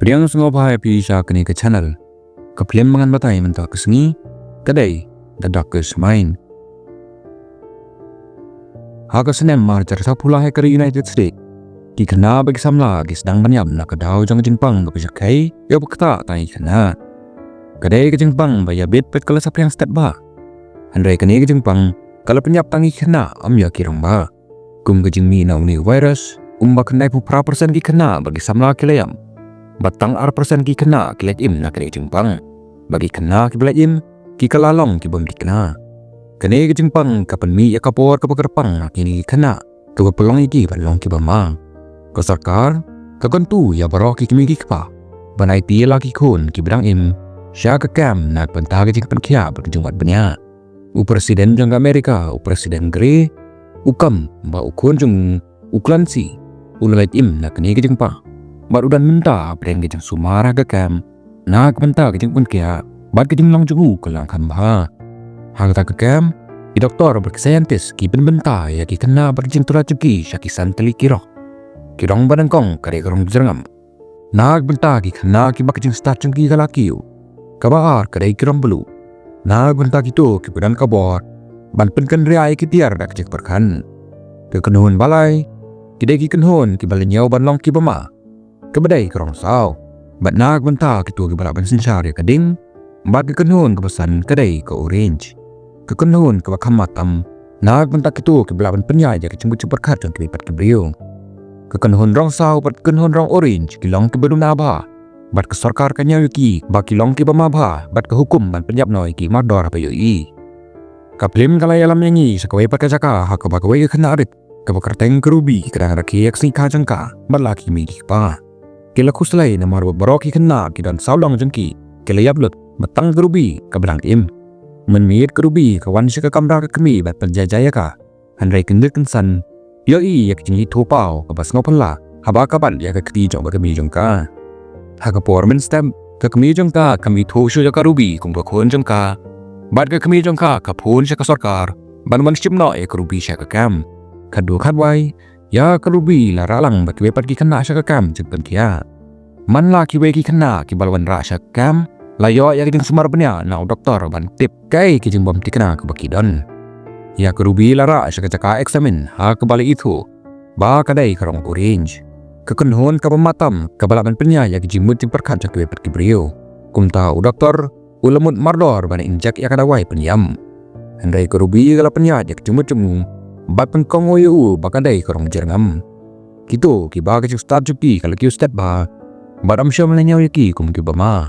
Pdiang Sngewbha Shah kene ke channel. Kaplem mangan batai mentak kesengi, kadai dadak ke semain. Haka senem marjar sa pula ke United States. Ki Khynnah bagi samla ki sedang banyam nak kedau jang Jingpang ke pejakai, ya bekta tai Khynnah. Kadai ke Jingpang baya bet pet kala sa Pdiang Stat ba. Handai kene ke Jingpang kala Pyniap tangi Khynnah ya kirang ba. Kum ke jingmi na uni virus, umba kendai pu % ki Khynnah bagi samla kilayam. Batang % ki Khynnah ki let im na kene Jingpang. Bagi Khynnah ki belat im, ki kalalong ki bom ki Khynnah. Kene ke Jingpang kapan mi ya kapor ke pekerpang na kini Khynnah. Ke pelong iki balong ki bama. Ke Sorkar, ke kontu ya barok ki kimi ki kpa. Banai ti laki kun ki Pdiang im, Shah ke kam nak bentah ke Jingpan kia berjumpat benya. U presiden jang Amerika, u presiden gre, ukam ba ukun jung uklansi, ulat im nak kene ke Jingpang. Barudan minta Pdiang ke jang sumara ke kam, nak bentah ke Jingpan kia, bat ke Jinglang jungu ke lang kamba. Hangta ke kam, i doktor berkesayantis ki benbentah ya ki Khynnah berjing tulah cuki syakisan teli kirok. Kirong badan kong kare kerong jerngam. Nak bentah ki Khynnah ki bak jing start jengki kalakiu. Kabar kare kirong belu. Nak bentah kitu ki badan kabor. Ban penkan riai ki tiar dak jek berkan. Ke kenhun balai. Kidai ki kenhun ki balai nyau ban long ki bama. Kebedai kerong saw. Bat nak bentah kitu ki balak ban sinsar ya kading. Bat ke kenhun ke pesan kedai ke orange. Ke kenhun ke bakam matam. Nak bentah kitu ki balak ban penyai ya ke cembut berkat jang ki lipat ke beliau. Ke kenhun rong saw bat kenhun rong orange ki long ki bedum nabha. Bat ke Sorkar kanya yuki ba ki long ki bamabha. Bat ke hukum ban Pyniap noi ki mador apa yui. Kaplim kalai alam yangi sakawai pat kajaka hak bakawai ke Khynnah arit. Ke bakarteng kerubi kedang raki yaksi ka jangka. Bat laki mi dikpa. Kila kuslai na marwa barok ki Khynnah ki dan saulong jengki. Kila yablut batang kerubi ke Pdiang im. Menmiit kerubi ke wan ke kamra ke kemi bat penjajaya ka. Handai kendir kensan. Yoi ya kecing itu pau ke bas ngopan la. Haba kapan ya ke keti jong ke kemi jongka. Haka por men stem ke kemi jongka kami thosho ya kerubi kum ke khon jongka. Bat ke kemi jongka ke phon sya ke Sorkar. Ban ban shimno ya kerubi sya ke kam. Kadu khadwai ya kerubi la ralang bat wepat ki Khynnah sya ke kam jengpen kia. Man la ki we ki Khynnah ki balwan ra sya ke kam. Layo ya kecing sumar benya na doktor ban tip kai ki jeng bom tikna ke bakidon. Ya kerubi lara sya ke jaka eksamen ha ke balik itu. Ba kadai kerong orange. Ke kenhun ke pematam ke balaban penya ya ke jimut jimperkat jak wepet ke brio. Kumta u doktor ulemut mardor ban injak ya kadawai penyam. Handai kerubi kala penya ya ke jimut jemu. Bat pengkong oyu ba kadai kerong jerngam. Kitu ki ba ke start juki kala ki step ba. Badam syam lenyau yaki kum ki bama.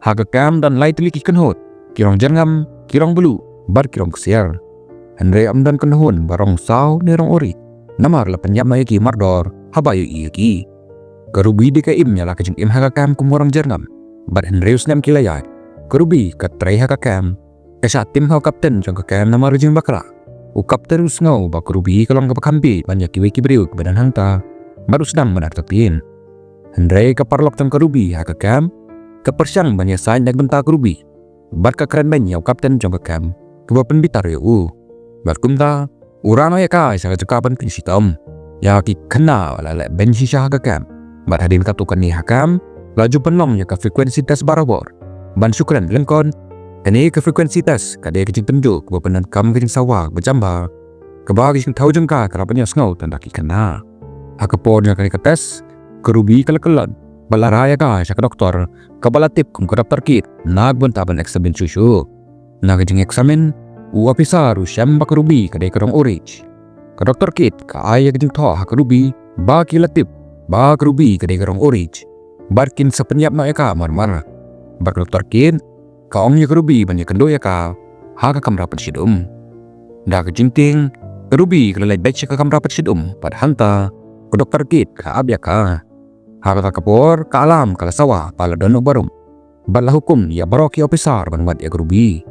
Haka kam dan lai teli ki kenhut. Kirong jerngam, kirong belu, bat kirong kesiar. Handai amdan kenhun barong saw nerong ori. Namar la Pyniap na yaki mardor, haba yu yaki. Kerubi di ka im nyala kajing im haka kam kumurang jerngam. Bat handai usnam kilayat. Kerubi katray haka kam. Kasa tim hau kapten jang ka kam namar jing bakra. U kapten usngau ba kerubi kalong ka pakampi banyak ki weki beriuk badan hangta. Baru sedang benar tatin. Handai kaparlok tang kerubi haka kam. Kepersyang banyak sain nak bentak kerubi. Bat ka keren banyak kapten jang ka kam. Kebapan bitar yu. Bat kumta. Urano ya kai sa kajakapan kinsitam. Ya ki Khynnah wala le bensi Shah haka kam. Bat hadin katukan ni hakam. Laju penlong ya ka frekuensi tes barabor. Ban syukran lengkon. Kani ke frekuensi tes kadai kecing tenjuk kebapanan kam kecing sawak berjamba. Kebagi kecing tau jengka kerapanya sengau tanda ki Khynnah. Haka pornya kani ke tes. Kerubi kala-kelan. Balaraya ka sa ka doktor. Kabala tip kum ke daftar kit. Nagbantaban eksamen susu. Nagajing eksamen. U apisar u syam ba kerubi kadai kerong orange. Ka doktor kit ka aya kejing toh ha kerubi. Ba ki latip. Ba kerubi kadai kerong orange. Barkin sa Pyniap na eka mar-mar. Bar doktor kit. Ka ong ya kerubi banyak kendo ya ka. Ha ka kamra patsidum. Da ka jinting. Kerubi kalalay betch ka kamra patsidum. Pad hanta. Ka doktor kit ka abya ka. Ha ka kapor ka alam kala sawa pala dono barum. Bala hukum ya baroki opisar banwat ya kerubi.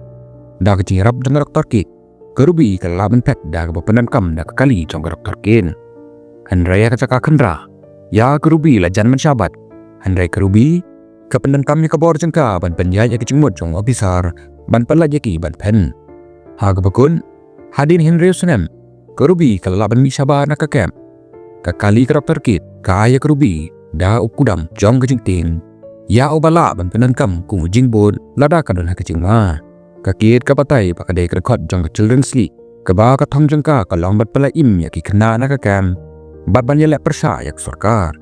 Da ke cirap dengan doktor kit. Kerubi ke laban pet da ke bapanan kam da ke kali jong ke doktor kin. Handrai ke cakap Khynnah. Ya kerubi la jan mensyabat. Handrai kerubi ke pendan kam ya ke bor jengka ban penjaj ya ke cingmut jong opisar ban pelaj ya ki ban pen. Ha ke bakun hadin Henry Usunem. Kerubi ke laban mi syabat nak ke kem. Ke kali ke doktor kit ka ya kerubi da ukudam jong ke jing ting ya obala ban penan kam ku jing bod lada kadon ha ke jing ma ka kiet ka patai pa ka de record jong children sleep ka ba ka thong jong ka long bat pala im ya ki khna na ka kam bat ban yele persha yak sorkar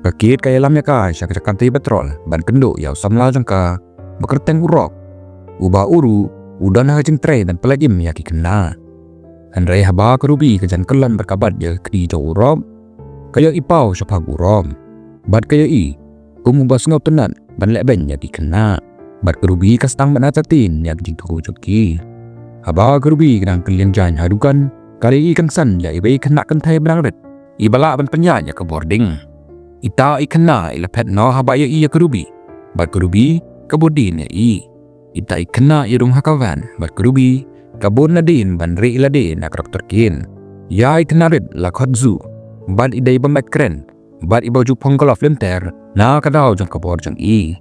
ka kiet ka yalam ya ka sha ka kanti petrol ban kendo ya samla jong ka bekerteng urok uba uru udan ha jing tre dan pala im ya ki khna Andrei haba ka rubi ka jan kelan berkabat ya kri jo urom kaya ipau sha phag urom bat kaya i kumubas ngau tenan ban le ben ya ki khna bat ka rubi ka stang ban atatin ya jing thu chotki haba ka rubi kadang keliang jan hadukan kali i kan san ya ibai khna kan thai bang ret i bala ban penya ya ka boarding ita i khna ila pet no haba ya i ya ka rubi bat ka rubi ka bodin ya i ita i khna i rum hakavan bat ka rubi kabon na din ban ri ila din na karakter kin ya iknarit la khodzu ban idai bamat kren ban ibaju ponggolof lenter na kadau jang kabor jang i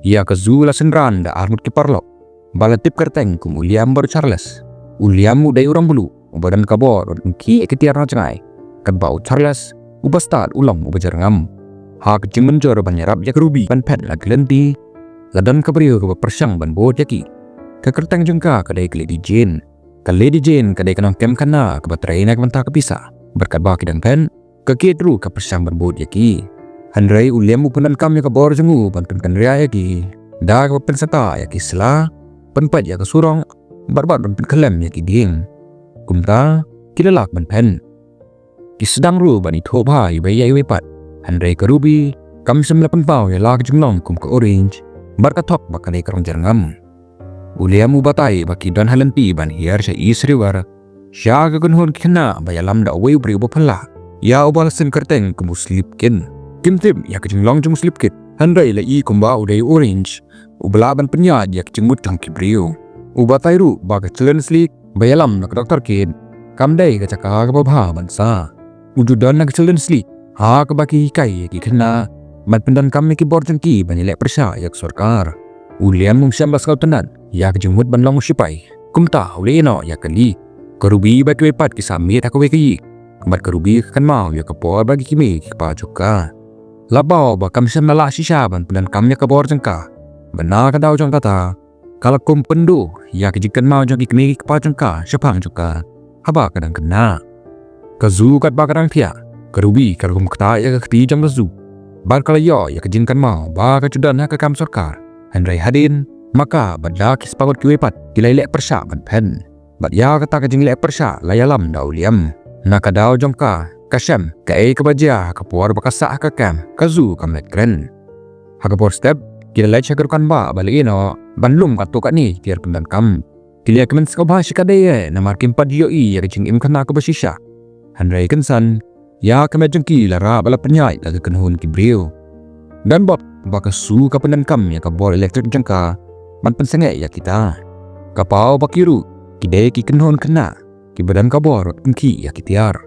ya kazu la senran da armut ki parlo bala tip kerteng kum William bar Charles William udai urang bulu badan kabor ki eketiar na jangai kan bau Charles ubastad ulang ubajar ngam ha kecing menjor ban yarap yak rubi ban pet la glenti ladan kabrio ka persang ban bot yaki Kekertang jengka kadai ke Lady Jane. Ke Lady Jane kadai kenang kem kana ke baterai nak mentah kepisah. Berkat baki dan pen, ke kitru ke persang berbod yaki. Handrai uliam upunan kam ya ke bor jengu bantun kan ria yaki. Da ke pensata yaki sela, penpat ya ke surong, barbat bantun kelem yaki ding. Kumta, kilalak ban pen. Ki sedang ru bani thoba ibai yai wepat. Handrai ke rubi, kam semelapan pau ya lak jenglong kum ke orange. Barkatok bakadai kerong jerngam. Uliam ubatai baki dan halanti ban hiar sya isriwar sya gagunhun kina bayalam da away bri ubapala ya ubal sen kerteng kumu slip kin kimtim ya kejing long jung slip kit handai la i kumba udai orange ubala ban penya ya kejing mut tang kibrio ubatai ru baga chelen slik bayalam nak doktor kin kamdai ka caka ka babha ban sa ujudan nak chelen slik ha ka baki kai ki kina mat pendan kami ki borjang ki ban ilek persya yak sorkar Uliam mumsyam baskau tenan ya kejengmut ban long sipai kumta ule no ya kali karubi ba kwepat ki samit akawe ki bat karubi kan mau ya kapor bagi kimi ki pa joka labau ba kam syam nala shisha ban pedan kam ya kabor jengka bana ka dau jong kata kala kum pendu ya kejikan mau jong kimi ki pa jengka syapang joka haba kadang kena kazu kat ba kadang thia karubi kalum kata ya ka ti jam zu bar kala yo ya kejinkan mau ba ka cudan ka kam sorkar Handrai hadin maka badla kis pagot kiwepat kilai lek persya ban pen bat ya kata kajing lek persya layalam da uliam nakadau jongka kasyam kai kebaja kapuar bakasa ka kam kazu kamlet kren hakapor step kilai chagarkan ba balino banlum katu kat ni tiar pendan kam kilia kemen Sngewbha shikadeye namar kimpad yoi ya kajing im kana ka basisha Handrai kensan ya kemet jengki lara bala penyai la kenhun kibrio dan bab baka su ka pendan kam ya ka bor elektrik jengka man pensenge ya kita kapau bakiru kide ki kenhon kena ki badan ka bor ki ya kitiar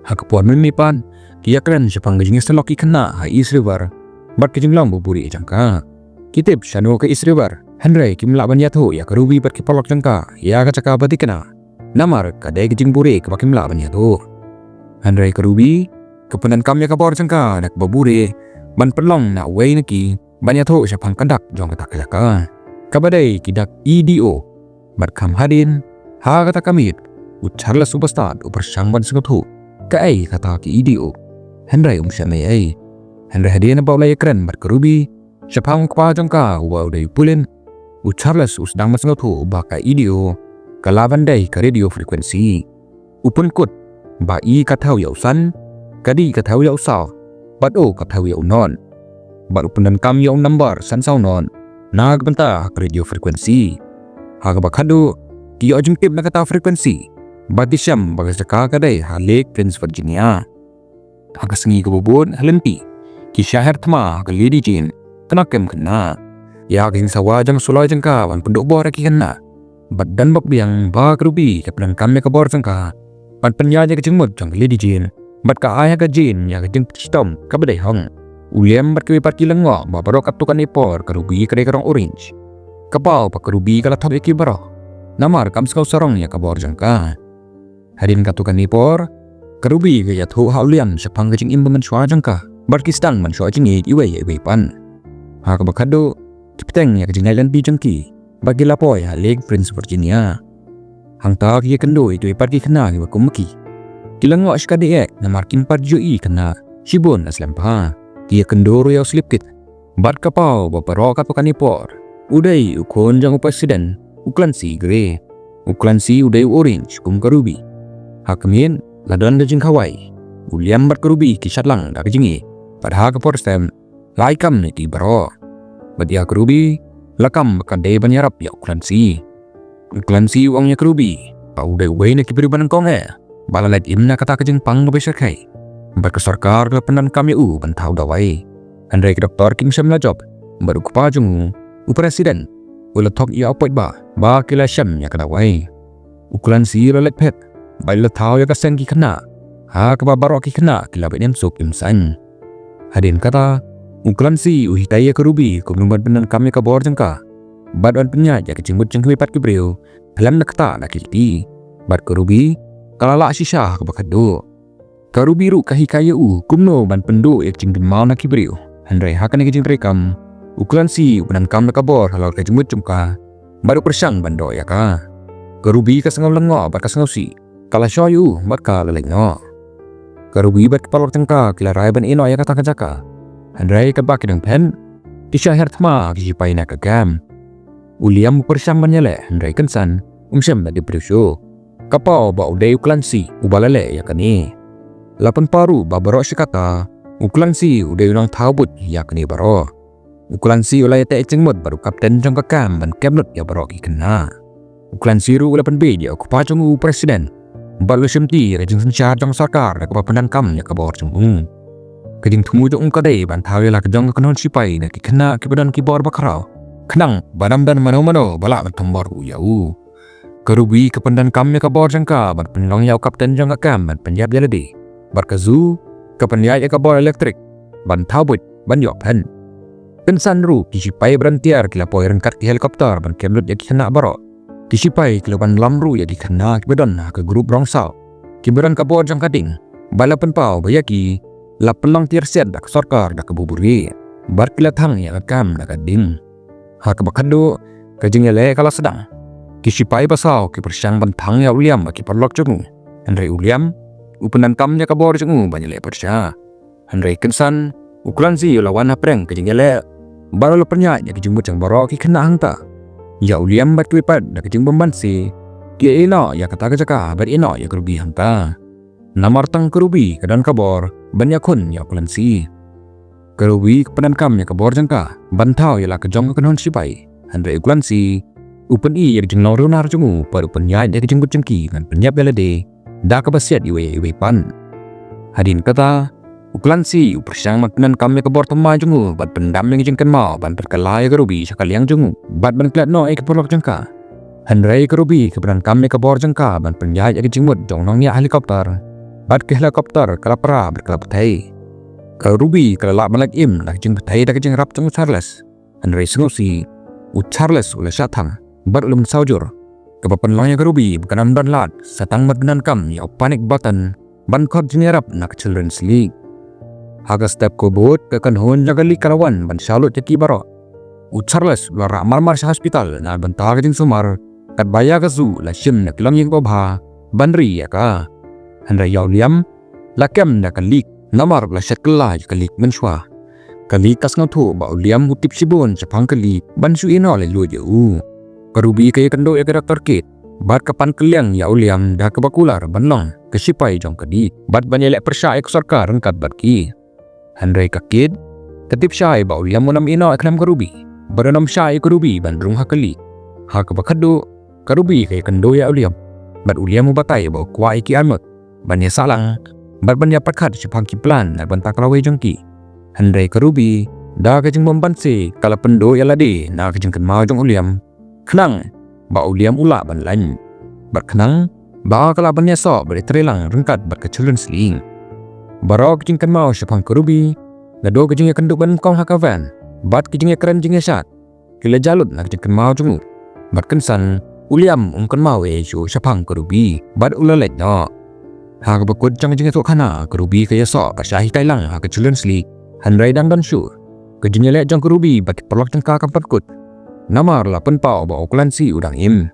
ha ka puan mimipan ki ya kren sepang gejing selok ki kena ha isriwar bat kejing long buburi jengka kitip shano ka isriwar Handrai ki mlaban ya tho ya ka rubi bat ki polok jengka ya ka caka bati kena namar ka de kejing buri ka bakim mlaban ya tho Handrai ka rubi ka pendan kam ya ka bor jengka nak baburi ban pelong na way naki banyak tho siya pang kandak jong kata kaya kabadai kidak EDO bat kam hadin ha kata kamit Charles superstar upersang ban Sngewbha ka ai kata ki EDO Handrai siya may ai Handrai hadin na baulay kren bat karubi siya pang kwa jong ka wow day pulin Charles usdang ban Sngewbha ba ka EDO kalaban day ka radio frequency upun kut ba i kataw yaw san kadi kataw yaw sao bat o kataw yaw non bat upunan kam yaw number san sao non nagbanta hak radio frequency hak bakado ki yaw jeng tip na kataw frequency bat disyam bagasaka kaday ha Lake Prince Virginia hak sengi kabubun halenti ki syahir tma hak Lady Jane kenakem kena ya king sawa jang sulay jeng ka wan penduk bor ki kena bat dan bak biang ba kerubi kapan kam ya kabor jeng ka bat penyaja kejengmut jang Lady Jane bat ka ayah ka Jane ya kejeng stom kabadai hong Uliam bat kiwepat ki lengo ba barok atukan ipor karubi kadai karong orange kapau pa karubi kala thok ki baro namar kam skau sarong ya kabor jang ka hadin katukan ipor karubi gaya thu haulian sepang kejeng imbaman shwa jang ka Barkistang man syo jingi iwe pan. Haka bakado Pdiang ya kajing Island jengki bagi lapoi Lake Prince Virginia. Hang ta ki kendo itu parki Khynnah ki kumki. Kilango askadi na markin parjo Khynnah Shibon aslempa. Ki kendo royal slipkit. Bar kapau baparo kapakanipor. Udai ukon jang presiden uklan si grey. Uklan si udai orange kum karubi. Hakmin ladan da jing Hawaii. William bar karubi ki shatlang da jingi. Padha ka porstem laikam ni ti baro. Badia karubi lakam bakade banyarap ya uklan si. Uklan si uangnya karubi. Pa udai uway na kibiriban ng konge. Balalet imna kata ka jing pang mabisakay. Bar ka Sorkar ka pendan kami bantau dawai. Andai ke doktor kim syam la job. Baru kupa jungu presiden. Ula tok ia opoit ba kila syam ya kadawai. Uklan si lalet pet. Baila tau ya kasen ki Khynnah. Ha ka barok ki Khynnah kila benem sok imsan. Hadin kata uklan si uhitai ya karubi kumnumbat benan kami ka bor jengka. Badan penya ya kecinggut jengkwi pat kibriu. Pelan nakta na kilti. Bad karubi kalala sisah ka bakado. Karubi ru kahikaya kumno ban pendo ya kecing mau na kibriu. Handrai hakan ya kecing rekam. Uklan si benan kam na ka bor halal kecinggut jumka. Baru persang bando ya ka. Karubi ka sengaw lengo bat ka sengaw si. Kala syoyu bat ka lelengo. Karubi bat kepalor tengka kila rai ban ino ya kata kajaka. Handrai ka baki ng pen. Kisya hertma kisipai na kagam. Uliam persang banyale handrai kensan. Umsyam na depresyo. Kapau ba uday uklan si ubalale ya kani. Lapan paru ba baro syakata. Uklan si uday unang taubut ya kani baro. Uklan si ulay te ecingmut baru kapten jang kakam ban kemnut ya baro ki Khynnah. Uklan si ru ulapan bedia okupajong presiden. Balu syamti rejeng sensyar jang Sorkar na kapapandan kam ya kabor jung. Kading tumujong kadai ban tawi la kajang kanon sipai na ki Khynnah kibadan ki bor bakarau. Khnang badam dan mano balak bertembor uyau. Karubi kapandan kam ya kabor jangka ban penlong yau kapten jang kakam ban penyap jaladi. Barkazu kapenyai ya kabor elektrik ban tabut ban yok pen. Kensan ru kisipai berantiar kila poi rengkat ki helikopter ban kemlut ya ki Khynnah baro. Kisipai kila ban lamru ya di Khynnah kibadan ke grup rongsau. Kibadan kabor jang kading. Balapan pau bayaki lapelang tiar set dak Sorkar dak kebuburi. Bar kila thang ya kakam dak kading. Haka bakado kajing ele kala sedang. Kisipai pasau ki persyang bantang ya William ki perlok jungu. Handrai William upenan kamnya kabor jungu banyale persya. Handrai kensan ukulan si lawan apreng kajing ele. Baru lepernya ya kajing bujang baro ki Khynnah hangta. Ya William bat wipad dak kajing bemban si. Ki ino ya kata kajaka bar ino ya kerubi hangta. Namar tang kerubi kadan kabor banyakun ya ukulan si. Karubi kepenan kam ya kabor jangka bantau ya la kejong kanon sipai. Handrai ukulan si upen ya kajing nong runar jungu baru penyai ya kajing bujengki kan penyap belade. Da kabasiat iwe pan. Hadin kata uklan si upersyang maknan kam ya kabor temai jungu bat pendam yang jengkan mau ban perkalai karubi sakaliang jungu bat ban klat no keporlok jangka. Handrai karubi kepenan kam ya kabor jangka ban penyai ya kajing mut jong nong ya helikopter. Bat ke helikopter kalapra berkalapatai. Karubi kalak malak im nak jeng patai dak jeng rap jeng Charles. Handrai sengusi Charles ula syatang bat ulum saujur. Kepapan long ya karubi bukan dan lat satang madnan kam ya panik button ban kot jeng rap nak children's league. Haga step ko bot ke kanhon jagali kalawan ban salut jaki baro. Charles ula ramar mar sa hospital na bantar jeng sumar kat baya ka zu la shim nak lang yang bobha banri ya ka. Handrai ya William lakem na kalik namar la shat kelaj kalik menshwa. Kalik kas ngau ba William utip sibon sapang kalik ban su ino le lu jau. Karubi kaya kendo ya doktor kit. Bat kapan keliang ya William dah kebakular banlong kesipai jong kadi. Bat banyelek persya ek Sorkar rengkat bat ki. Handrai kakid ketip syai ba William munam ino eknam karubi. Berenam syai karubi ban rung hakali. Hak bakado karubi kaya kendo ya William. Bat William mubatai ba kuai ki amot. Banya salang bat banya pakat sapang ki plan na bantak lawe jongki. Handrai karubi da kajing membansi kala pendo ya lade na kajing kenmau jong William. Khnang ba William ula ban lain. Bat khnang ba kala banya so beri trelang rengkat bat ke children's league. Baro kajing kenmau sapang karubi na do kajing ya kenduk ban kong hakavan. Bat kajing ya keren jing ya syat. Kila jalut na kajing kenmau jong. Bat kensan William kenmau ju sapang karubi bat ula let no. Haka bakut jang jing tok Khynnah kerubi kaya sok ka Syahi Kailang haka culun sli hanrai dang dan syur ke jenyelek jang kerubi baki perlak jang ka perkut namar la penpau ba oklan si udang im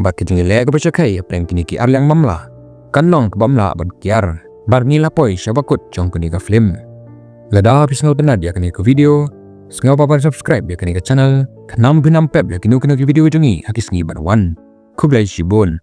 baki jenyelek ke bacakai apreng kini ki arlang mamla kanong ke bamla ban kiar bar ngila poi syabakut jang kini ka film lada pisngau tenad ya kini ke video Sngewbha ban subscribe ya kini ke channel kanam binam pep ya kini ke video jongi hakis ngi ban wan kublai shibun